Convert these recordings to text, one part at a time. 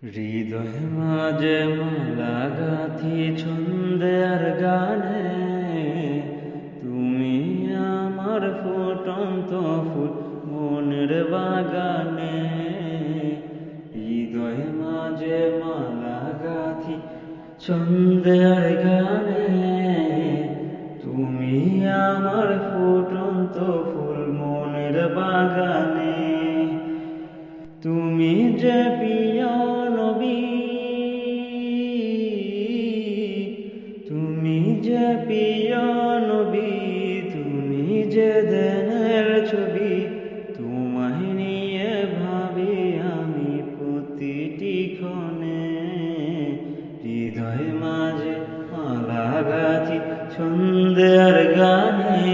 হৃদয়ে মাঝে মালা গাঁথি ছন্দে আর গানে, তুমি আমার ফুটন্ত ফুল মনের বাগানে। হৃদয়ে মাঝে মালা গাঁথি ছন্দে আর গানে, তুমি আমার ফুটন্ত ফুল মনের বাগানে। তুমি যে প্রিয় নবী, তুমি যে প্রিয় নবী, তুমি যে দেনের ছবি, তোমায় নিয়ে ভাবি আমি প্রতিটি ক্ষণে। হৃদয় মাঝে মালা গাঁথি ছন্দে আর গানে,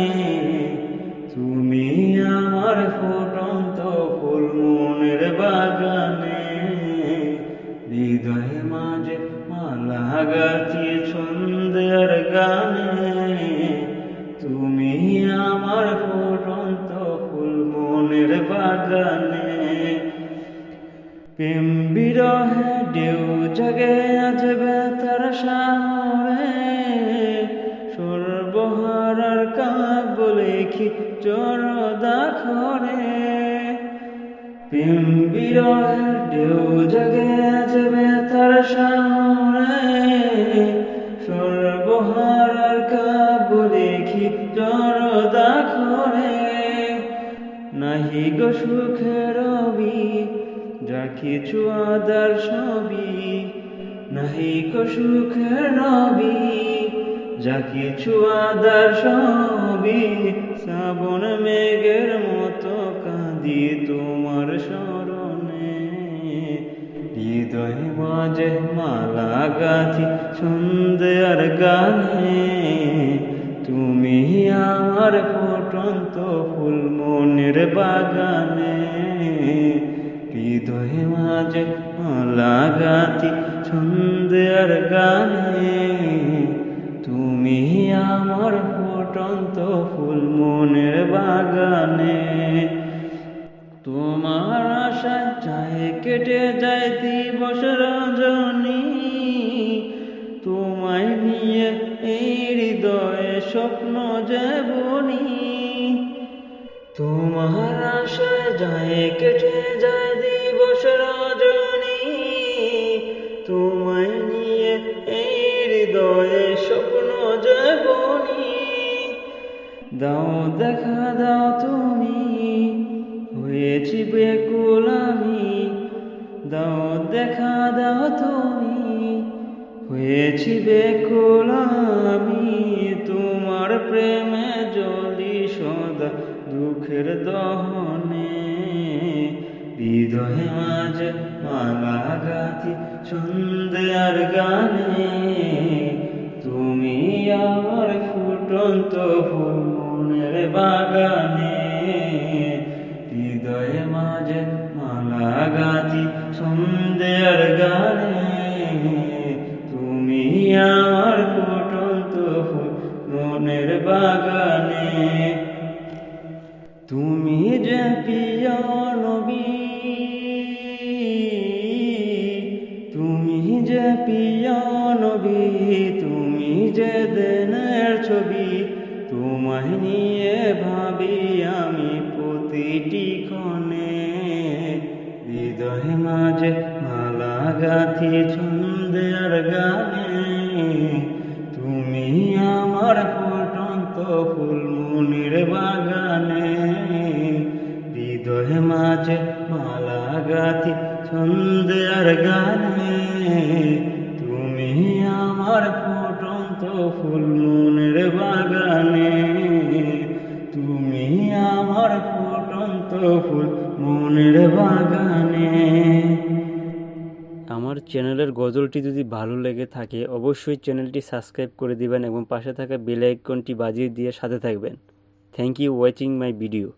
তুমি আমার ফুটন্ত ফুল মনের বাগানে। হৃদয় মাঝে মালা গাঁথি ছন্দে আর গানে, তুমি আমার ফুটন্ত ফুল মনের বাগানে। প্রেম বিরহে ঢেউ জাগে আজ বেতার সাগরে, সর্বহারার কাব্য লেখি চরদাখরে। প্রেম বিরহে ঢেউ জাগে আজ বেতার সাগরে, সর্বহারার কাব্য লেখি চরদাখরে। নাহি গো সুখের রবি, যা কিছু আদার সবই, নাহি গো সুখের রবি, যা কিছু আদার সবই। শ্রাবণ মেঘের মতো কাঁদি তোমার স্মরণে। হৃদয় মাঝে মালা গাঁথি ছন্দে আর গানে, তুমি আমার ফুটন্ত ফুল মনের বাগানে। হৃদয় মাঝে মালা গাঁথি ছন্দে আর গানে, তুমি আমার ফুটন্ত ফুল মনের বাগানে। তোমার আশায় চায় কেটে যায় দিবস রজনী, তোমায় নিয়ে এই হৃদয়ে স্বপ্ন যে বুনি। তোমার আশায় যায় কেটে যায় দিবস রজনী, তোমায় নিয়ে এই হৃদয়ে স্বপ্ন যে বুনি। দাও দেখা দাও তুমি, হয়েছি বেকুল আমি। দাও দেখা দাও তুমি, হয়েছি বেকুল আমি। তোমার প্রেমে জ্বলি সদা দুঃখের দহনে। হৃদয়ে মাঝে মালা গাঁথি ছন্দে আর গানে, তুমি আমার ফুটন্ত ফুল মনের বাগানে। হৃদয়ে মাঝে মালা গাঁথি ছন্দে আর গানে, তুমি আমার ফুটন্ত ফুল মনের বাগানে। তুমি যে প্রিয় নবী, তুমি যে প্রিয় নবী, তুমি যে দেনের ছবি, তোমায় নিয়ে ভাবি আমি প্রতিটি ক্ষণে। হৃদয় মাঝে মালা গাঁথি ছন্দে আর গানে, তুমি আমার ফুটন্ত ফুল মনের বাগানে। হৃদয় মাঝে মালা গাঁথি ছন্দে আর গানে, তুমি আমার ফুটন্ত ফুল মনের বাগানে। তুমি আমার ফুটন্ত ফুল মনের বাগানে। আমার চ্যানেলের গজলটি যদি ভালো লেগে থাকে অবশ্যই চ্যানেলটি সাবস্ক্রাইব করে দিবেন এবং পাশে থাকা বেল আইকনটি বাজিয়ে দিয়ে সাথে থাকবেন। Thank you watching my video.